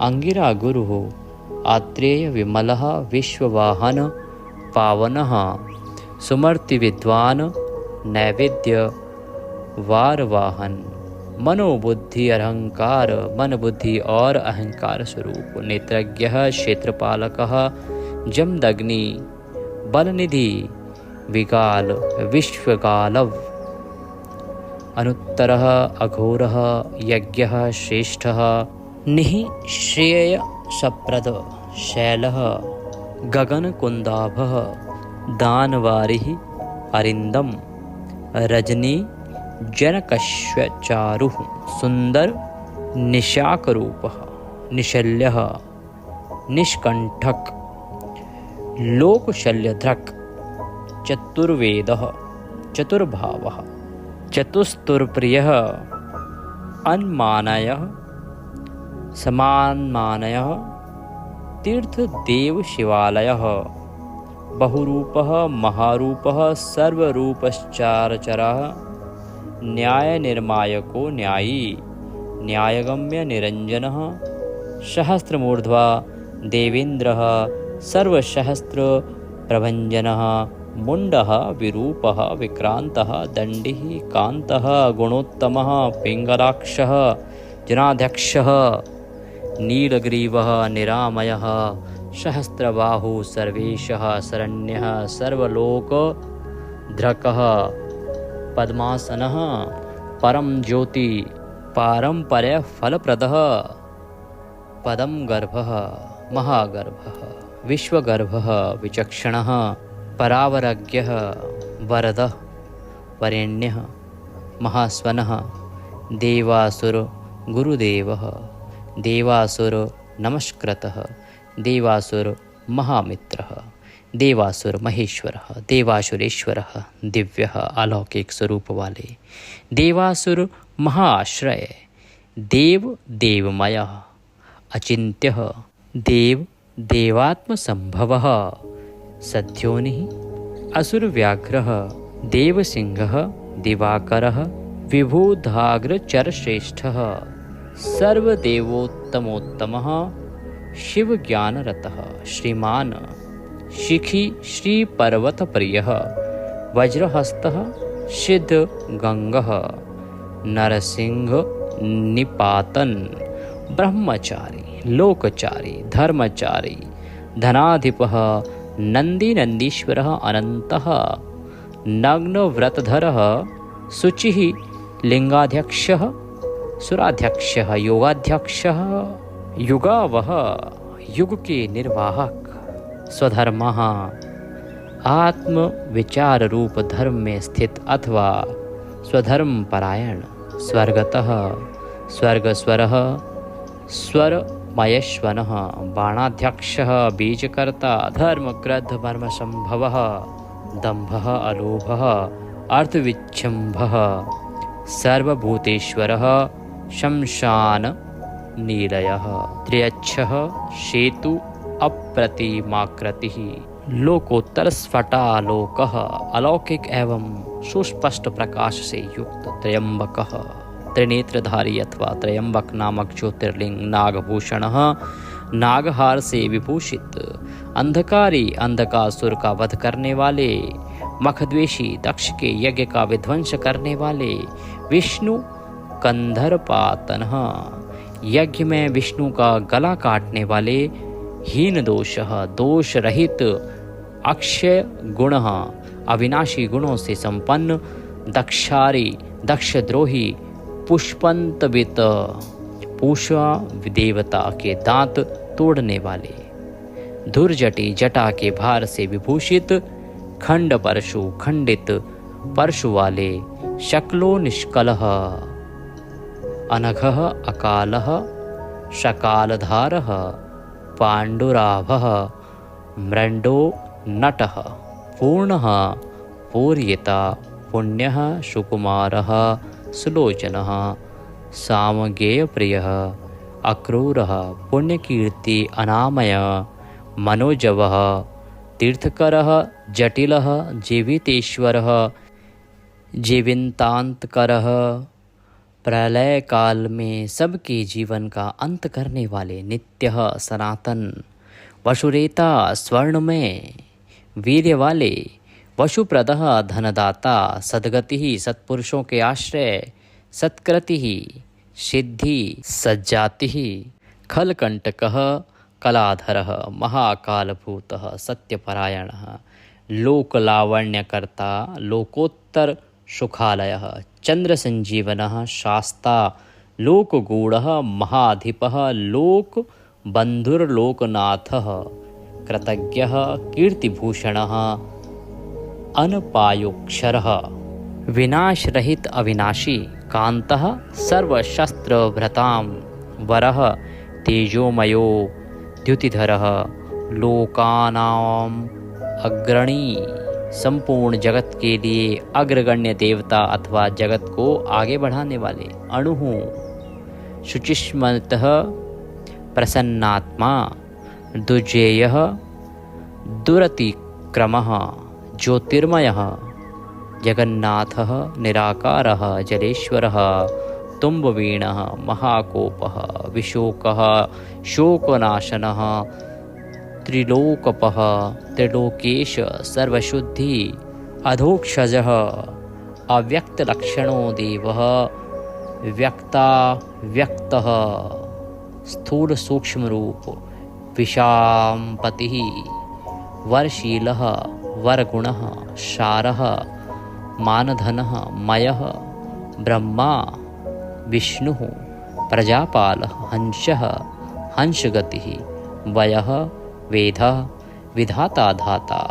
अंगिरा गुरुः आत्रेय विमलः विश्ववाहन पावनः सुमर्ति विद्वान नैवेद्य वारवाहन मनोबुद्धि अहंकार मन बुद्धि और अहंकार स्वरूप नेत्रज्ञः क्षेत्रपालकः जमदग्नि बलनिधि विकाल विश्वकालव अनुत्तरः अघोरः यज्ञः श्रेष्ठः निःश्रेयसप्रद शैलः गगनकुन्दाभः दानवारिः अरिन्दम रजनी जनकश्चारुः सुंदर निशाकरूपः निशल्यः निष्कण्ठक लोकशल्यधृक् चतुर्वेदः चतुर्भावः चतुस्तुर्प्रियः अन्मानयः समान्मानयः तीर्थदेवशिवालयः बहुरूपः महारूपः सर्वरूपश्चारचरः न्यायनिर्मायको न्यायी न्यायगम्य निरञ्जनः सहस्रमूर्ध्वा देवेन्द्रः सर्वसहस्रप्रभञ्जनः मुण्डः विरूपः विक्रान्तः दण्डिः कान्तः गुणोत्तमः पिङ्गलाक्षः जनाध्यक्षः नीलग्रीवः निरामयः सहस्रबाहुः सर्वेशः शरण्यः सर्वलोकधृकः पद्मासनः परम ज्योति पारम्पर्यफलप्रदः पदम गर्भः महागर्भः विश्वगर्भः विचक्षणः परावरज्ञः वरदः वरेण्यः महास्वनः देवासुर गुरुदेवः देवासुर नमस्कृतः देवासुर महामित्रः देवासुर महेश्वरः देवासुरेश्वरः दिव्यः अलौकिक स्वरूप वाले देवासुर महाश्रय देव देवमयः अचिन्त्यः देव देवात्मसंभवः सद्योनिः असुरव्याघ्रः देवसिंहः दिवाकरः विभुधाग्रचरश्रेष्ठः सर्वदेवोत्तमोत्तमः शिवज्ञानरतः श्रीमान् शिखी श्रीपर्वतप्रियः वज्रहस्तः सिद्धगङ्गः नरसिंह निपातन ब्रह्मचारी लोकचारी धर्मचारी धनाधिपः नन्दीनन्दीश्वरः अनन्तः नग्नव्रतधरः शुचिः लिंगाध्यक्षः सुराध्यक्षः योगाध्यक्षः युगावः युग के निर्वाहक स्वधर्मः आत्म विचार रूप धर्म में स्थित अथवा स्वधर्म परायण स्वर्गतः स्वर्गस्वरः स्वरमयश्वनः बाणाध्यक्षः बीजकर्ता धर्मक्रोध मर्मसंभवः दम्भः अलोभः अर्थविच्छम्भः सर्वभूतेश्वरः शमशान नीलयः त्र्यच्छः सेतु अप्रतिमाकृतिः लोकोत्तर स्फटालोकः अलौकिक एवं सुस्पष्ट प्रकाश से युक्त त्र्यंबकः त्रिनेत्रधारी अथवा त्र्यंबक नामक ज्योतिर्लिंग नागभूषणः नागहार से विभूषित अंधकारी अंधकासुर का वध करने वाले मखद्वेषी दक्ष के यज्ञ का विध्वंस करने वाले विष्णु कंधरपातनः यज्ञ में विष्णु का गला काटने वाले हीन दोषः दोष रहित अक्षय गुणः अविनाशी गुणों से संपन्न दक्षारी दक्षद्रोही पुष्पंतवित पूषा देवता के दांत तोड़ने वाले धुर्जटी जटा के भार से विभूषित खंड परशु खंडित परशु वाले शक्लो निष्कलः अनघः अकालः शकालधारः पाण्डुराभः मृण्डो नटः पूर्णः पूर्यता पुण्यः सुकुमारः सुलोचनः सामगेयप्रियः अक्रूरः पुण्यकीर्ति अनामय मनोजवः तीर्थकरः जटिलः जीवितेश्वरः जीवितांतकरः प्रलय काल में सबके जीवन का अंत करने वाले नित्य सनातन वसुरेता स्वर्णमय वीर्य वाले वसुप्रदः धनदाता सद्गति सत्पुरुषों के आश्रय सत्कृति सिद्धि सज्जाति खलकंटकः कलाधरः महाकालभूतः सत्यपरायणः लोकलावण्यकर्ता लोकोत्तर सुखालयः चंद्र संजीवनः शास्ता लोकगूढ़ः महाधिपः लोकबन्धुर्लोकनाथः कृतज्ञः कीर्तिभूषणः अनपायोक्षरः विनाशरहित अविनाशी कान्तः सर्वशस्त्रभृतां वरः तेजोमयो द्युतिधरः लोकानां अग्रणी संपूर्ण जगत के लिए अग्रगण्य देवता अथवा जगत को आगे बढ़ाने वाले अणुः शुचिस्मतः प्रसन्नात्मा दुर्जेयः दुरतिक्रमः ज्योतिर्मयः जगन्नाथः निराकारः जलेश्वरः तुम्बवीणः महाकोपः विशोकः शोकनाशनः त्रिलोकपः त्रिलोकेश सर्वशुद्धि अधोक्षजः अव्यक्तलक्षणो देवः व्यक्तः स्थूल सूक्ष्मरूप विशाम्पतिः वरशीलः वरगुणः शारः मानधनः मयः ब्रह्मा विष्णुः प्रजापालः हंसः हंसगतिः वयः वेदः विधाता धाता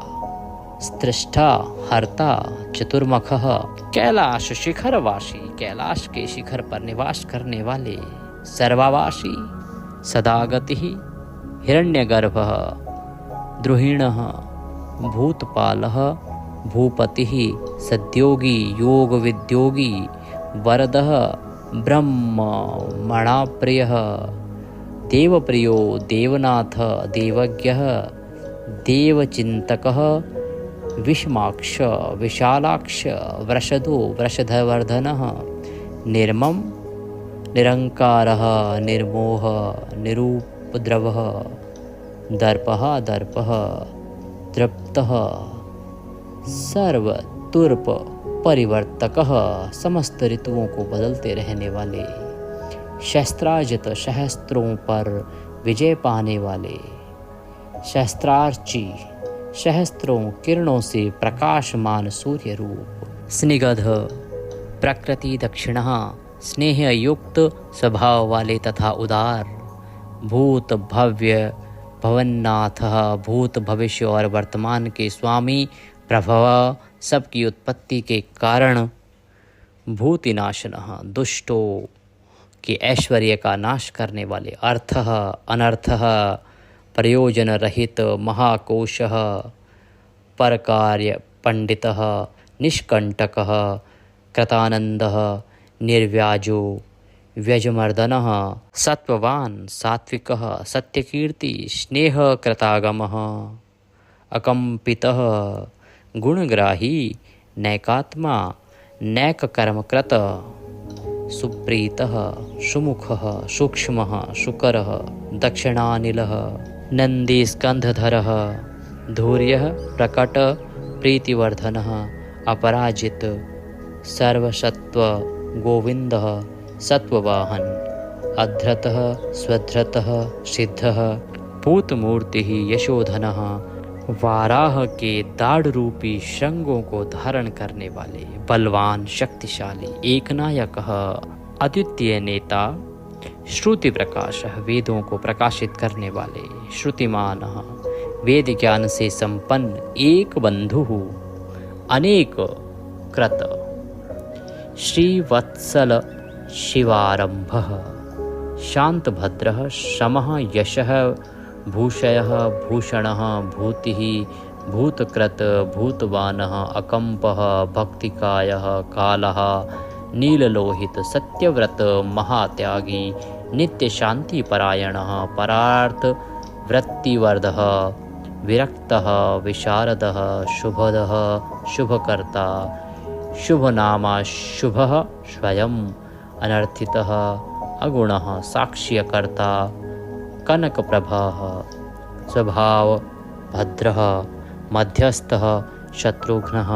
स्त्रष्टा हर्ता चतुर्मुखः कैलाश शिखरवासी कैलाश के शिखर पर निवास करने वाले सर्वावासी सदागतिः हिरण्यगर्भः द्रुहिणः भूतपालः भूपतिः सद्योगी योगविद्योगी वरदः ब्रह्मणाप्रियः देवप्रियो देवनाथ देवज्ञः देवचिन्तकः विषमाक्ष विशालाक्ष वृषधो वृषधवर्धनः निर्मम निरंकारः निर्मोह निरुपद्रवः दर्पः दर्पः तृप्तः सर्वतुर्प परिवर्तकः समस्त ऋतुओं को बदलते रहने वाले शस्त्राजित सहस्त्रों पर विजय पाने वाले शस्त्रार्ची सहस्त्रों किरणों से प्रकाशमान सूर्य रूप स्निग्ध प्रकृति दक्षिणः स्नेह युक्त स्वभाव वाले तथा उदार भूत भव्य भवन्नाथः भूत भविष्य और वर्तमान के स्वामी प्रभव सबकी उत्पत्ति के कारण भूतिनाशनः दुष्टों के ऐश्वर्य का नाश करने वाले अर्थः अनर्थः प्रयोजन रहित महाकोशः परकार्य पंडितः निष्कंटकः कृतानंदः निर्व्याजो व्यजमर्दनः सत्ववान सात्विकः सत्यकीर्ति स्नेह कृतागमः अकंपितः गुणग्राही नैकात्मा नैककर्मकृत सुप्रीतः सुमुखः सूक्ष्मः शुकरः दक्षिणानिलः नन्दीस्कन्धधरः धूर्यः प्रकट प्रीतिवर्धनः अपराजित सर्वसत्व गोविन्दः सत्ववाहन अधृतः स्वधृतः सिद्धः पूतमूर्तिः यशोधनः वाराह के दाढ़ रूपी श्रृंगों को धारण करने वाले बलवान शक्तिशाली एकनायकः अद्वितीय नेता श्रुति प्रकाशः वेदों को प्रकाशित करने वाले श्रुतिमानः वेद ज्ञान से संपन्न एक बंधुः अनेक कृत श्रीवत्सल शिवारंभः शांतभद्रः शमः यशः भूषयः भूषणः भूतिः भूतकृत भूतवानः अकंपः भक्तिकायः कालः नीललोहित सत्यव्रत महात्यागी नित्य शांति परायणः परार्थ वृत्तिवर्धः विरक्तः विशारदः शुभदः शुभकर्ता शुभनामा शुभः स्वयं अनर्थितः अगुणः साक्ष्यकर्ता कनकप्रभः स्वभाव भद्रः मध्यस्थः शत्रुघ्नः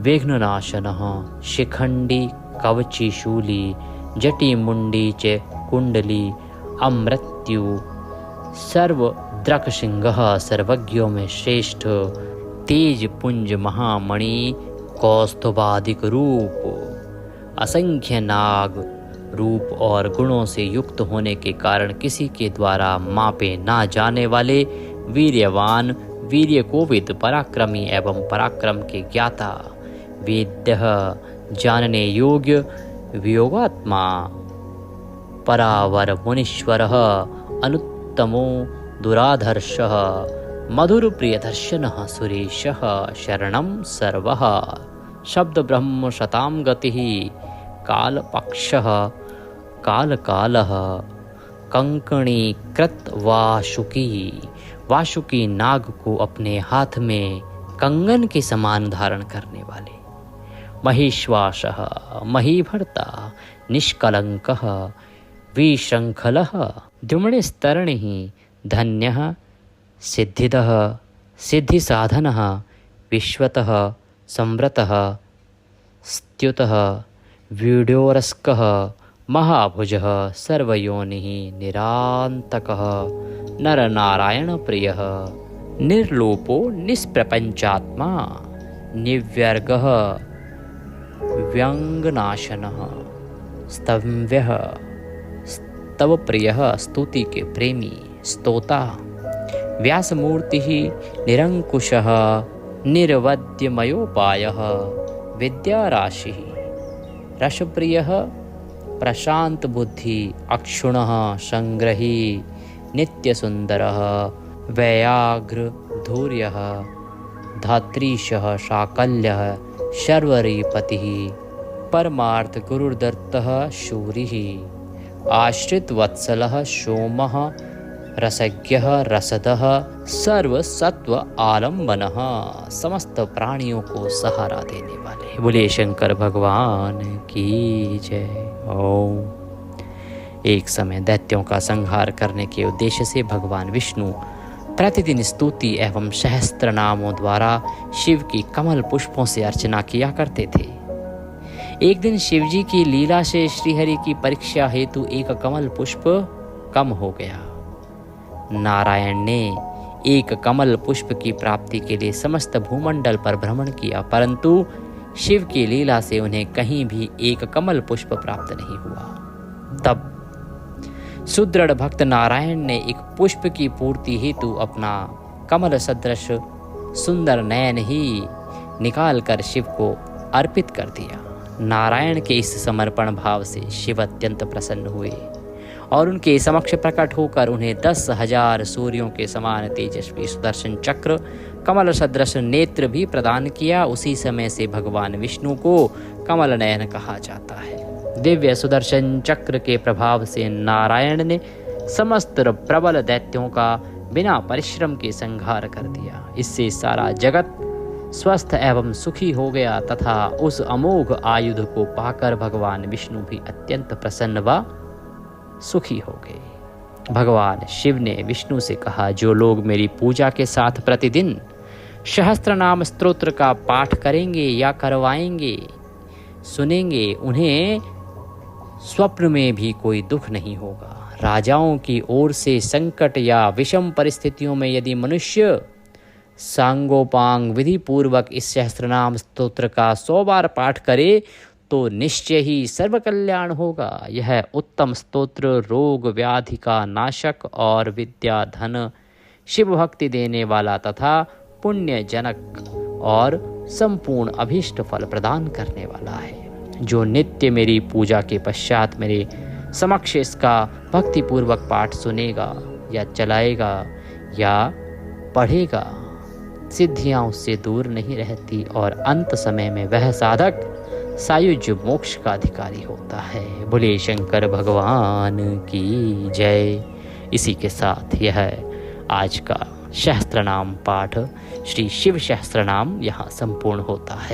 विघ्ननाशनः शिखंडी कवचीशूली जटिमुंडी च कुंडली अमृत्यु सर्वद्रकसिंहः सर्वज्ञों में श्रेष्ठ तेज पुंज महामणि कौस्तुभादिक रूप असंख्य नाग रूप और गुणों से युक्त होने के कारण किसी के द्वारा मापे ना जाने वाले वीर्यवान, वीर्य कोविद, पराक्रमी एवं पराक्रम के ज्ञाता, वेद्य, जानने योग्य, वियोगात्मा, परावर मुनीश्वरः, अनुत्तमो दुराधर्षः, मधुर प्रियदर्शनः, सुरेशः, शरणं सर्वः, शब्द ब्रह्म शतां गतिः, कालपक्षः, कालकालः, कंकणी कृत वासुकी, वासुकी नाग को अपने हाथ में कंगन के समान धारण करने वाले, महिश्वासः, महीभर्ता, निष्कलंकः, विशृंखलः, द्युम्नस्तरणिः, धन्यः, सिद्धिदः, सिद्धिसाधनः, विश्वतः, संवृतः, स्तुतः, वीड्योरस्कः, महाभुजः, सर्वयोनिः, निरान्तकः, नरनारायणप्रियः, निर्लोपो निष्प्रपञ्चात्मा, निव्यर्गः, व्यंगनाशनः, स्तम्भ्यः, स्तवप्रियः, स्तुति के प्रेमी, स्तोता, व्यासमूर्तिः, निरंकुशः, निर्वद्यमयोपायः, विद्याराशिः, रसप्रियः, प्रशांत बुद्धि, अक्षुणः, संग्रही, नित्यसुंदरः, वैयाघ्र धूर्यः, धात्रीशः, शाकल्यः, शर्वरीपतिः, परमार्थ गुरुदत्तः, शूरिः, आश्रितवत्सलः, सोमः, रसज्ञः, रसदः, सर्वसत्व आलम्बनः, समस्त प्राणियों को सहारा देने वाले। बोले शंकर भगवान की जय। ओम। एक समय दैत्यों का संहार करने के उद्देश्य से भगवान विष्णु प्रतिदिन स्तुति एवं सहस्त्र नामों द्वारा शिव की कमल पुष्पों से अर्चना किया करते थे। एक दिन शिवजी की लीला से श्रीहरि की परीक्षा हेतु एक कमल पुष्प कम हो गया। नारायण ने एक कमल पुष्प की प्राप्ति के लिए समस्त भूमंडल पर भ्रमण किया, परंतु शिव की लीला से उन्हें कहीं भी एक कमल पुष्प प्राप्त नहीं हुआ। तब सुदृढ़ भक्त नारायण ने एक पुष्प की पूर्ति हेतु अपना कमल सदृश सुंदर नयन ही निकालकर शिव को अर्पित कर दिया। नारायण के इस समर्पण भाव से शिव अत्यंत प्रसन्न हुए और उनके समक्ष प्रकट होकर उन्हें 10,000 सूर्यों के समान तेजस्वी सुदर्शन चक्र, कमल सदृश नेत्र भी प्रदान किया। उसी समय से भगवान विष्णु को कमल नयन कहा जाता है। दिव्य सुदर्शन चक्र के प्रभाव से नारायण ने समस्त प्रबल दैत्यों का बिना परिश्रम के संहार कर दिया। इससे सारा जगत स्वस्थ एवं सुखी हो गया तथा उस अमोघ आयुध को पाकर भगवान विष्णु भी अत्यंत प्रसन्न व सुखी हो गए। भगवान शिव ने विष्णु से कहा, जो लोग मेरी पूजा के साथ प्रतिदिन सहस्त्र नाम स्तोत्र का पाठ करेंगे या करवाएंगे, सुनेंगे, उन्हें स्वप्न में भी कोई दुख नहीं होगा। राजाओं की ओर से संकट या विषम परिस्थितियों में यदि मनुष्य सांगोपांग विधि पूर्वक इस सहस्त्रनाम स्तोत्र का 100 बार पाठ करे तो निश्चय ही सर्व कल्याण होगा। यह उत्तम स्तोत्र रोग व्याधि का नाशक और विद्या धन शिव भक्ति देने वाला तथा पुण्य जनक और संपूर्ण अभीष्ट फल प्रदान करने वाला है। जो नित्य मेरी पूजा के पश्चात मेरे समक्ष इसका भक्ति पूर्वक पाठ सुनेगा या चलाएगा या पढ़ेगा, सिद्धियां उससे दूर नहीं रहती और अंत समय में वह साधक सायुज्य मोक्ष का अधिकारी होता है। बोले शंकर भगवान की जय। इसी के साथ यह आज का सहस्त्रनाम पाठ श्री शिव सहस्त्रनाम यहाँ संपूर्ण होता है।